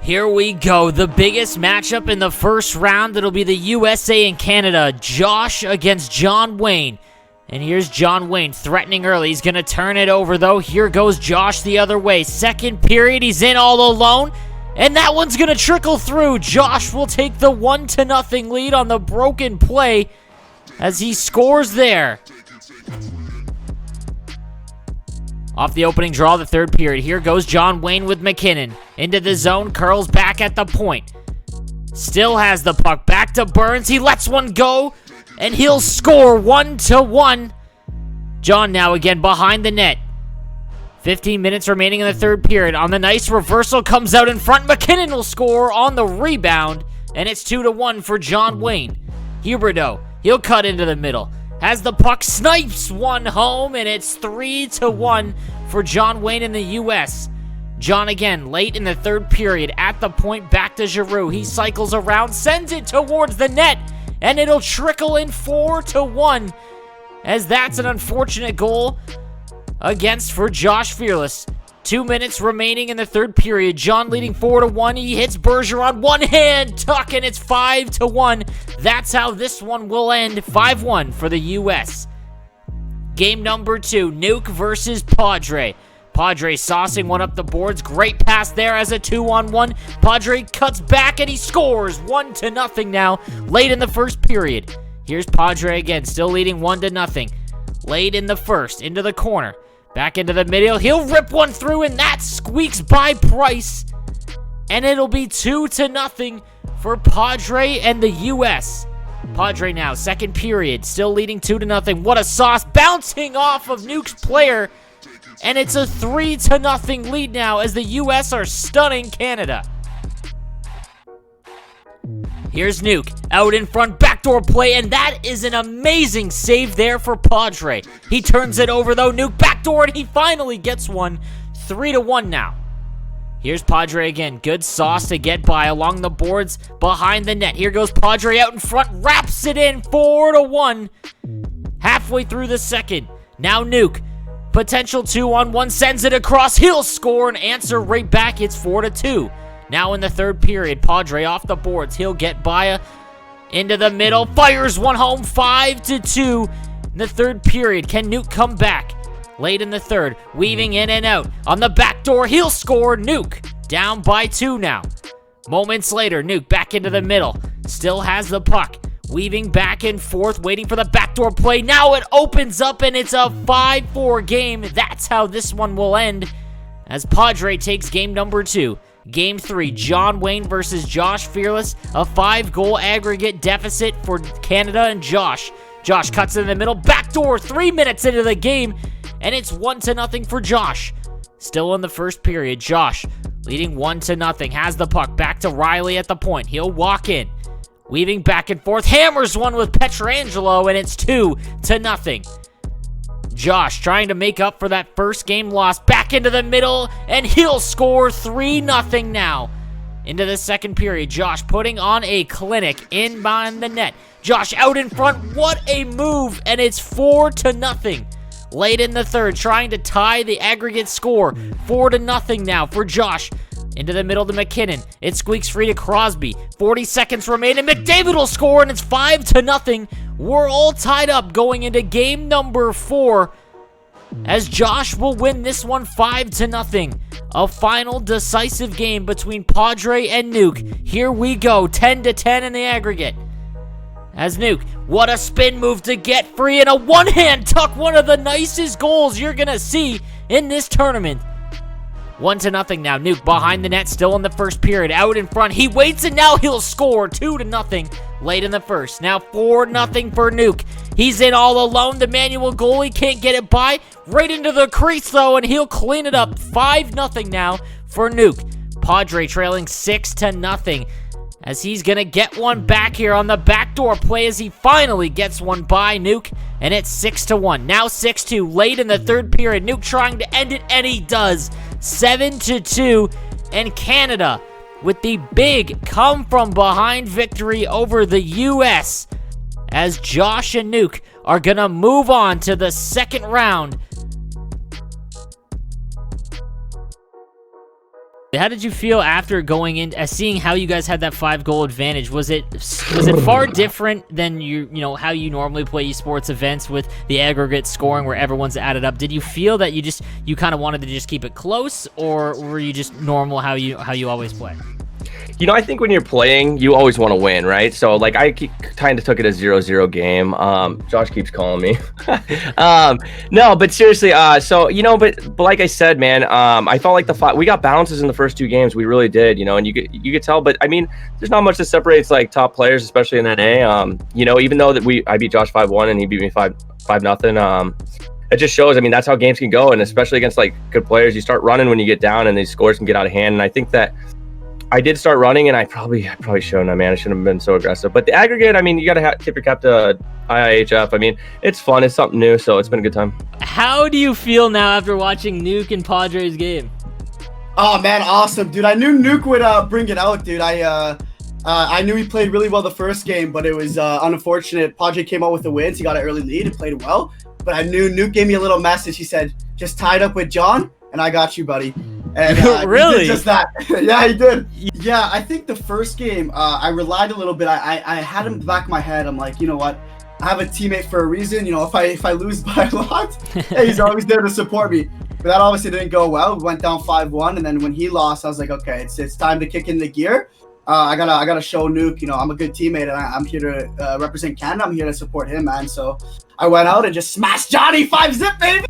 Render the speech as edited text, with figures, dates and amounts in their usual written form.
Here we go, the biggest matchup in the first round. It'll be the USA and Canada. Josh against John Wayne. And here's John Wayne threatening early. He's going to turn it over, though. Here goes Josh the other way. Second period, he's in all alone. And that one's going to trickle through. Josh will take the 1-0 lead on the broken play as he scores there. Off the opening draw, the third period. Here goes John Wayne with McKinnon. Into the zone, curls back at the point. Still has the puck. Back to Burns. He lets one go, and he'll score 1-1. John now again behind the net. 15 minutes remaining in the third period. On the nice reversal, comes out in front. McKinnon will score on the rebound, and it's 2-1 for John Wayne. Huberdeau, he'll cut into the middle. Has the puck, snipes one home, and it's 3-1 for John Wayne in the U.S. John again, late in the third period, at the point, back to Giroux. He cycles around, sends it towards the net, and it'll trickle in 4-1, as that's an unfortunate goal against for Josh Fearless. 2 minutes remaining in the third period. John leading 4-1. He hits Bergeron, one hand tuck, and it's 5-1. That's how this one will end. 5-1 for the U.S. Game number 2, Nuke versus Padre. Padre saucing one up the boards. Great pass there as a 2-on-1. Padre cuts back and he scores 1-0 now, late in the first period. Here's Padre again, still leading 1-0. Late in the first, into the corner. Back into the middle. He'll rip one through, and that squeaks by Price. And it'll be 2-0 for Padre and the U.S. Padre now, second period, still leading 2-0. What a sauce, bouncing off of Nuke's player. And it's a 3-0 lead now as the U.S. are stunning Canada. Here's Nuke, out in front, backdoor play, and that is an amazing save there for Padre. He turns it over, though. Nuke backdoor, and he finally gets one. 3-1 now. Here's Padre again. Good sauce to get by along the boards behind the net. Here goes Padre out in front, wraps it in. 4-1. Halfway through the second. Now Nuke. Potential 2-on-1, sends it across. He'll score and answer right back. It's 4-2. Now in the third period, Padre off the boards. He'll get by into the middle. Fires one home, 5-2 in the third period. Can Nuke come back? Late in the third, weaving in and out. On the back door, he'll score. Nuke down by 2 now. Moments later, Nuke back into the middle. Still has the puck. Weaving back and forth, waiting for the backdoor play. Now it opens up, and it's a 5-4 game. That's how this one will end, as Padre takes game number 2. Game 3, John Wayne versus Josh Fearless. A 5-goal aggregate deficit for Canada and Josh. Josh cuts in the middle, backdoor, 3 minutes into the game, and it's 1-0 for Josh. Still in the first period, Josh leading 1-0. Has the puck, back to Riley at the point. He'll walk in. Weaving back and forth, hammers one with Pietrangelo, and it's 2-0. Josh trying to make up for that first game loss. Back into the middle, and he'll score 3-0 now. Into the second period, Josh putting on a clinic in behind the net. Josh out in front, what a move, and it's 4-0. Late in the third, trying to tie the aggregate score. 4-0 now for Josh. Into the middle to McKinnon. It squeaks free to Crosby. 40 seconds remain, and McDavid will score, and it's 5-0. We're all tied up going into game number 4, as Josh will win this one 5-0. A final decisive game between Padre and Nuke. Here we go, 10-10 in the aggregate. As Nuke, what a spin move to get free, and a one-hand tuck, one of the nicest goals you're going to see in this tournament. 1-0 now. Nuke behind the net, still in the first period. Out in front. He waits, and now he'll score. 2-0 late in the first. Now 4-0 for Nuke. He's in all alone. The manual goalie can't get it by. Right into the crease, though, and he'll clean it up. 5-0 now for Nuke. Padre trailing 6-0, as he's going to get one back here on the backdoor play as he finally gets one by Nuke, and it's 6-1. Now 6-2 late in the third period. Nuke trying to end it, and he does. 7-2, and Canada with the big come-from-behind victory over the U.S. as Josh and Nuke are going to move on to the second round How did you feel after going in, seeing how you guys had that 5-goal advantage? Was it far different than you know how you normally play esports events with the aggregate scoring where everyone's added up? Did you feel that you kind of wanted to just keep it close, or were you just normal how you always play? You know, I think when you're playing, you always want to win, right? So, like, I kind of took it as 0-0 game. Josh keeps calling me. No, but seriously, so, you know, but like I said, man, I felt like we got bounces in the first 2 games. We really did, you know, and you could tell. But, I mean, there's not much that separates, like, top players, especially in NA. You know, even though that I beat Josh 5-1 and he beat me 5-0, it just shows, I mean, that's how games can go. And especially against, like, good players, you start running when you get down and these scores can get out of hand. And I think that I did start running, and I probably shouldn't have, man. I shouldn't have been so aggressive. But the aggregate, I mean, you got to tip your cap to IIHF. I mean, it's fun. It's something new, so it's been a good time. How do you feel now after watching Nuke and Padre's game? Oh, man, awesome, dude. I knew Nuke would bring it out, dude. I knew he played really well the first game, but it was unfortunate. Padre came out with the wins. He got an early lead and played well. But I knew Nuke gave me a little message. He said, just tie it up with John, and I got you, buddy. And really? He did just that. Yeah, he did. Yeah, I think the first game, I relied a little bit. I had him in the back of my head. I'm like, you know what? I have a teammate for a reason. You know, if I lose by a lot, hey, he's always there to support me. But that obviously didn't go well. We went down 5-1, and then when he lost, I was like, okay, it's time to kick in the gear. I gotta show Nuke, you know, I'm a good teammate, and I'm here to represent Canada. I'm here to support him, man. So I went out and just smashed Johnny 5-zip, baby.